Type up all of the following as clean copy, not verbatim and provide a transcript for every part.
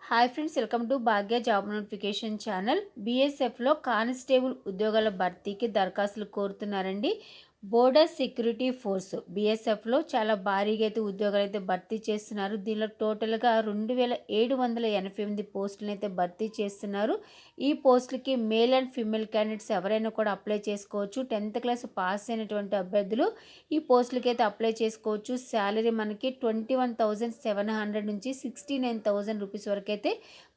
Hi friends, welcome to Bhagya job notification channel. బీఎస్ఎఫ్లో constable ఉద్యోగాల భర్తీకి దరఖాస్తులు కోరుతున్నారండి. బోర్డర్ సెక్యూరిటీ ఫోర్స్ బీఎస్ఎఫ్లో చాలా భారీగా అయితే ఉద్యోగాలు అయితే భర్తీ చేస్తున్నారు. దీనిలో టోటల్గా 2788 పోస్టులను అయితే భర్తీ చేస్తున్నారు. ఈ పోస్టులకి మేల్ అండ్ ఫీమేల్ క్యాండిడేట్స్ ఎవరైనా కూడా అప్లై చేసుకోవచ్చు. 10th క్లాస్ పాస్ అయినటువంటి అభ్యర్థులు ఈ పోస్టులకి అయితే అప్లై చేసుకోవచ్చు. శాలరీ మనకి 21,700 నుంచి 69,000 రూపీస్ వరకు అయితే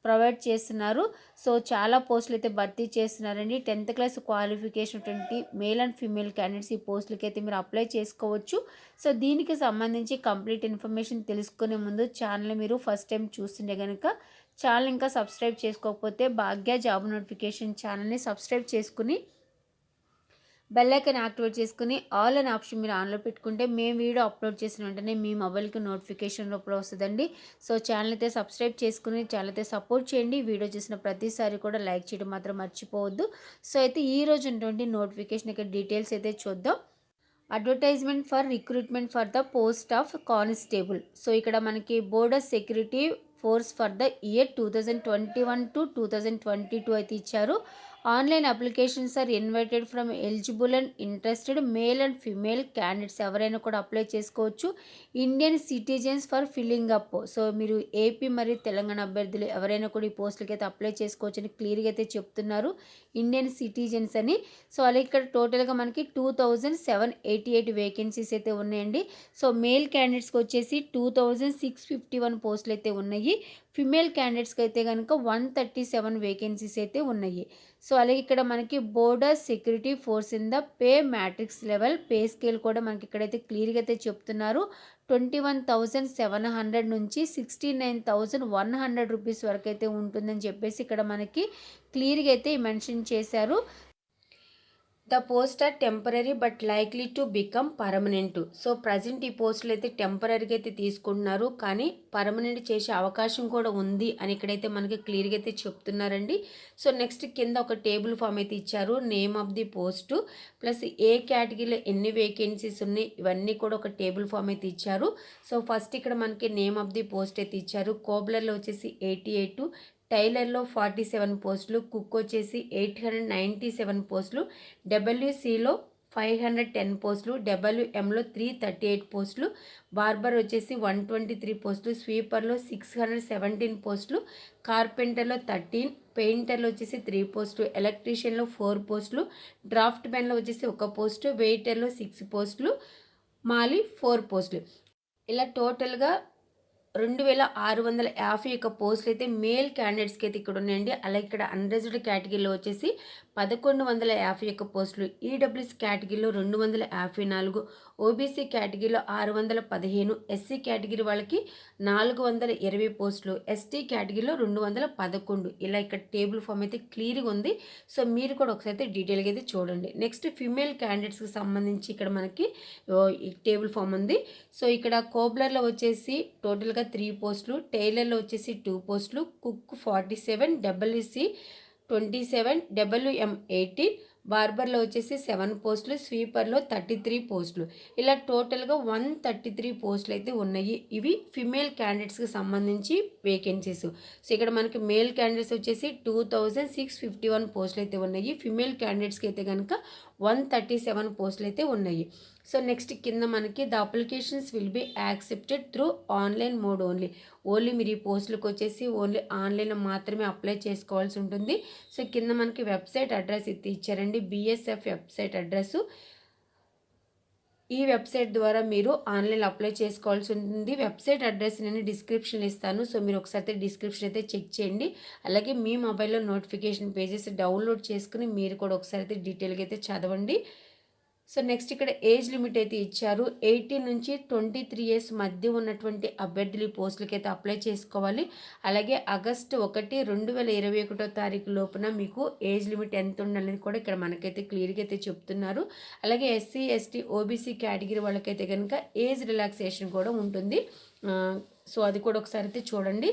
ప్రొవైడ్ చేస్తున్నారు. సో చాలా పోస్టులు అయితే భర్తీ చేస్తున్నారండి. 10th class qualification 20 male and female candidates ఈ పోస్టులకి అయితే మీరు అప్లై చేసుకోవచ్చు. సో దీనికి సంబంధించి కంప్లీట్ ఇన్ఫర్మేషన్ తెలుసుకునే ముందు ఛానల్ మీరు ఫస్ట్ టైం చూస్తుంటే కనుక ఛానల్ ఇంకా సబ్స్క్రైబ్ చేసుకోకపోతే భాగ్య జాబ్ నోటిఫికేషన్ ఛానల్ని సబ్స్క్రైబ్ చేసుకుని బెల్ ఐకాన్ యాక్టివేట్ చేసుకుని ఆల్ అనే ఆప్షన్ మీరు ఆన్లో పెట్టుకుంటే మేము వీడియో అప్లోడ్ చేసిన వెంటనే మీ మొబైల్కి నోటిఫికేషన్ రూపంలో వస్తుందండి. సో ఛానల్ అయితే సబ్స్క్రైబ్ చేసుకుని ఛానల్ అయితే సపోర్ట్ చేయండి. వీడియో చేసిన ప్రతిసారి కూడా లైక్ చేయడం మాత్రం మర్చిపోవద్దు. సో అయితే ఈ రోజు ఉన్నటువంటి నోటిఫికేషన్ యొక్క డీటెయిల్స్ అయితే చూద్దాం. Advertisement for recruitment for the post of constable. So ఇక్కడ మనకి border security force for the year 2021 to 2022 అయితే ఇచ్చారు. Online applications are invited from eligible and interested male and female candidates ఎవరైనా కూడా అప్లై చేసుకోవచ్చు. Indian citizens for filling up. So మీరు AP మరియు తెలంగాణ అభ్యర్థులు ఎవరైనా కూడా ఈ పోస్టులకి అయితే అప్లై చేసుకోవచ్చు అని క్లియర్గా అయితే చెప్తున్నారు, ఇండియన్ సిటిజన్స్ అని. సో అలాగే ఇక్కడ టోటల్గా మనకి 2788 వేకెన్సీస్ అయితే ఉన్నాయండి. సో మేల్ క్యాండిడేట్స్కి వచ్చేసి 2651 పోస్టులు అయితే ఉన్నాయి. ఫిమేల్ క్యాండిడేట్స్కి అయితే కనుక 137 వేకెన్సీస్ అయితే ఉన్నాయి. సో అలాగే ఇక్కడ మనకి border security force in the pay matrix level pay scale కూడా మనకి ఇక్కడైతే క్లియర్గా అయితే చెప్తున్నారు. 21,700 నుంచి 69,100 రూపీస్ వరకు అయితే ఉంటుందని చెప్పేసి ఇక్కడ మనకి క్లియర్గా అయితే మెన్షన్ చేశారు. The post are temporary but likely to become permanent. So present ఈ పోస్టులు అయితే టెంపరీగా అయితే తీసుకుంటున్నారు, కానీ పర్మనెంట్ చేసే అవకాశం కూడా ఉంది అని ఇక్కడైతే మనకి క్లియర్గా అయితే చెప్తున్నారండి. సో నెక్స్ట్ కింద ఒక టేబుల్ ఫామ్ అయితే ఇచ్చారు, name of the post plus ఏ కేటగిరీలో ఎన్ని వేకెన్సీస్ ఉన్నాయి ఇవన్నీ కూడా ఒక టేబుల్ ఫామ్ అయితే ఇచ్చారు. సో ఫస్ట్ ఇక్కడ మనకి నేమ్ ఆఫ్ ది పోస్ట్ అయితే ఇచ్చారు. కోబ్లర్లో వచ్చేసి 88, టైలర్లో 47 పోస్టులు, కుక్ వచ్చేసి 897 పోస్టులు, డబ్ల్యూసీలో 510 పోస్టులు, డబ్ల్యూఎంలో 338 పోస్టులు, బార్బర్ వచ్చేసి 123 పోస్టులు, స్వీపర్లో 617 పోస్టులు, కార్పెంటర్లో 13, పెయింటర్లో వచ్చేసి 3 పోస్టులు, ఎలక్ట్రీషియన్లో 4 పోస్టులు, డ్రాఫ్ట్ మ్యాన్లో వచ్చేసి 1 పోస్టు, వెయిటర్లో 6 పోస్టులు, మాలి 4 పోస్టులు. ఇలా టోటల్గా 2651 పోస్టులు అయితే మేల్ క్యాండిడేట్స్కి అయితే ఇక్కడ ఉన్నాయండి. అలాగే ఇక్కడ అన్రిజర్వ్డ్ కేటగిరీలో వచ్చేసి 1151 పోస్టులు, ఈడబ్ల్యూఎస్ కేటగిరీలో 254, ఓబీసీ కేటగిరీలో 615, ఎస్సీ కేటగిరీ వాళ్ళకి 420 పోస్టులు, ఎస్టీ కేటగిరీలో 211. ఇలా ఇక్కడ టేబుల్ ఫామ్ అయితే క్లియర్గా ఉంది. సో మీరు కూడా ఒకసారి అయితే డీటెయిల్గా అయితే చూడండి. నెక్స్ట్ ఫిమేల్ క్యాండిడేట్స్కి సంబంధించి ఇక్కడ మనకి టేబుల్ ఫామ్ ఉంది. సో ఇక్కడ కోబ్లర్లో వచ్చేసి టోటల్గా 3 పోస్టులు, టైలర్లో వచ్చేసి 2 పోస్టులు, కుక్ 47, డబ్ల్యూసీ 27, డబ్ల్యూఎం 18, బార్బర్లో వచ్చేసి 7 పోస్టులు, స్వీపర్లో 33 పోస్టులు. ఇలా టోటల్గా 133 పోస్టులు అయితే ఉన్నాయి. ఇవి ఫిమేల్ క్యాండిడేట్స్కి సంబంధించి వేకెన్సీస్. సో ఇక్కడ మనకి మేల్ క్యాండిడేట్స్ వచ్చేసి 2651 పోస్టులు అయితే ఉన్నాయి. ఫిమేల్ క్యాండిడేట్స్కి అయితే కనుక 137 పోస్టులు అయితే ఉన్నాయి. సో నెక్స్ట్ కింద మనకి the applications will be accepted through online mode only మీరు ఈ పోస్టులకు వచ్చేసి ఓన్లీ ఆన్లైన్లో మాత్రమే అప్లై చేసుకోవాల్సి ఉంటుంది. సో కింద మనకి వెబ్సైట్ అడ్రస్ ఇది ఇచ్చారండి, బీఎస్ఎఫ్ వెబ్సైట్ అడ్రస్. ఈ వెబ్సైట్ ద్వారా మీరు ఆన్లైన్ అప్లై చేసుకోవాల్సి ఉంటుంది. వెబ్సైట్ అడ్రస్ నేను డిస్క్రిప్షన్ ఇస్తాను. సో మీరు ఒకసారి డిస్క్రిప్షన్ అయితే చెక్ చేయండి. అలాగే మీ మొబైల్లో నోటిఫికేషన్ పేజెస్ డౌన్లోడ్ చేసుకుని మీరు కూడా ఒకసారి అయితే డీటెయిల్గా అయితే చదవండి. సో నెక్స్ట్ ఇక్కడ ఏజ్ లిమిట్ అయితే ఇచ్చారు. 18 నుంచి 23 ఇయర్స్ మధ్య ఉన్నటువంటి అభ్యర్థులు ఈ పోస్టులకి అయితే అప్లై చేసుకోవాలి. అలాగే ఆగస్టు 1, 2021 లోపున మీకు ఏజ్ లిమిట్ ఎంత ఉండాలని కూడా ఇక్కడ మనకైతే క్లియర్గా అయితే చెప్తున్నారు. అలాగే ఎస్సీ, ఎస్టీ, ఓబీసీ కేటగిరీ వాళ్ళకైతే కనుక ఏజ్ రిలాక్సేషన్ కూడా ఉంటుంది. సో అది కూడా ఒకసారి అయితే చూడండి.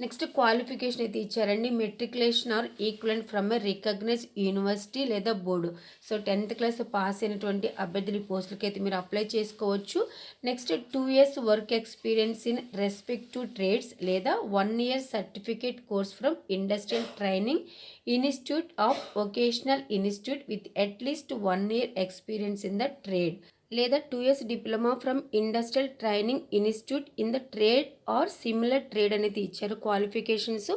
నెక్స్ట్ క్వాలిఫికేషన్ అయితే ఇచ్చారండి. Matriculation or equivalent from a recognise university లేదా board. So 10th class pass అయినటువంటి అభ్యర్థులు ఈ పోస్టులకి అయితే మీరు అప్లై చేసుకోవచ్చు. Next 2 years work experience in respective trades లేదా 1 year certificate course from industrial training institute of vocational institute with at least 1 year experience in the trade లేదా 2 years diploma from industrial training institute in the trade or similar trade అనేది ఇచ్చారు. Qualifications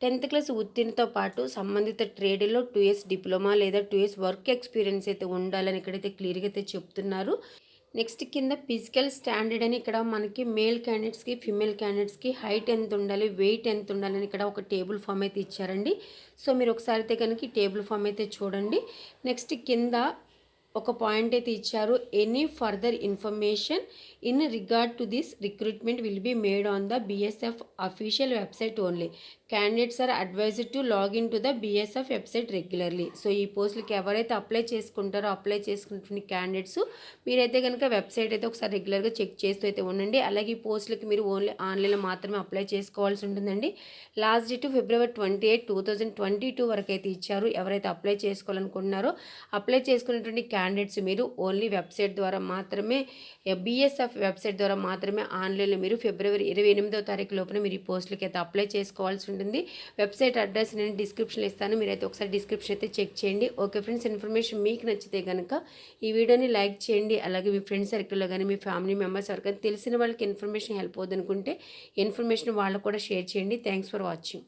10th class ఉత్తీర్ణతో పాటు సంబంధిత ట్రేడ్లో 2 years diploma లేదా 2 years work experience అయితే ఉండాలని ఇక్కడైతే క్లియర్గా అయితే చెప్తున్నారు. నెక్స్ట్ కింద ఫిజికల్ స్టాండర్డ్ అని ఇక్కడ మనకి మేల్ క్యాండిడేట్స్కి ఫిమేల్ క్యాండిడేట్స్కి హైట్ ఎంత ఉండాలి, వెయిట్ ఎంత ఉండాలని ఇక్కడ ఒక టేబుల్ ఫామ్ అయితే ఇచ్చారండి. సో మీరు ఒకసారి అయితే కనుక ఈ టేబుల్ ఫామ్ అయితే చూడండి. నెక్స్ట్ కింద ఒక పాయింట్ అయితే ఇచ్చారు. Any further information in regard to this recruitment will be made on the BSF official website only. Candidates are advised to log in to the BSF website regularly. So ఈ పోస్టులకి ఎవరైతే apply చేసుకుంటారో apply చేసుకున్న candidates మీరైతే కనుక website అయితే ఒకసారి రెగ్యులర్గా చెక్ చేస్తూ అయితే ఉండండి. అలాగే ఈ పోస్టులకి మీరు ఓన్లీ ఆన్లైన్లో మాత్రమే అప్లై చేసుకోవాల్సి ఉంటుందండి. లాస్ట్ డేట్ February 28, 2022 వరకు అయితే ఇచ్చారు. ఎవరైతే అప్లై చేసుకోవాలనుకుంటున్నారో అప్లై చేసుకున్నటువంటి క్యాండిడేట్స్ మీరు ఓన్లీ వెబ్సైట్ ద్వారా మాత్రమే బిఎస్ఎఫ్ వెబ్సైట్ ద్వారా మాత్రమే ఆన్లైన్లో మీరు February 28వ తారీఖు లోపల మీరు ఈ పోస్టులకి అయితే అప్లై చేసుకోవాల్సి ఉంటుంది. వెబ్సైట్ అడ్రస్ నేను డిస్క్రిప్షన్లో ఇస్తాను, మీరైతే ఒకసారి డిస్క్రిప్షన్ అయితే చెక్ చేయండి. ఓకే ఫ్రెండ్స్, ఇన్ఫర్మేషన్ మీకు నచ్చితే కనుక ఈ వీడియోని లైక్ చేయండి. అలాగే మీ ఫ్రెండ్స్ సర్కిల్లో కానీ మీ ఫ్యామిలీ మెంబర్స్ ఎవరికైనా తెలిసిన వాళ్ళకి ఇన్ఫర్మేషన్ హెల్ప్ అవుతుంది అనుకుంటే ఇన్ఫర్మేషన్ వాళ్ళకు కూడా షేర్ చేయండి. Thanks for watching.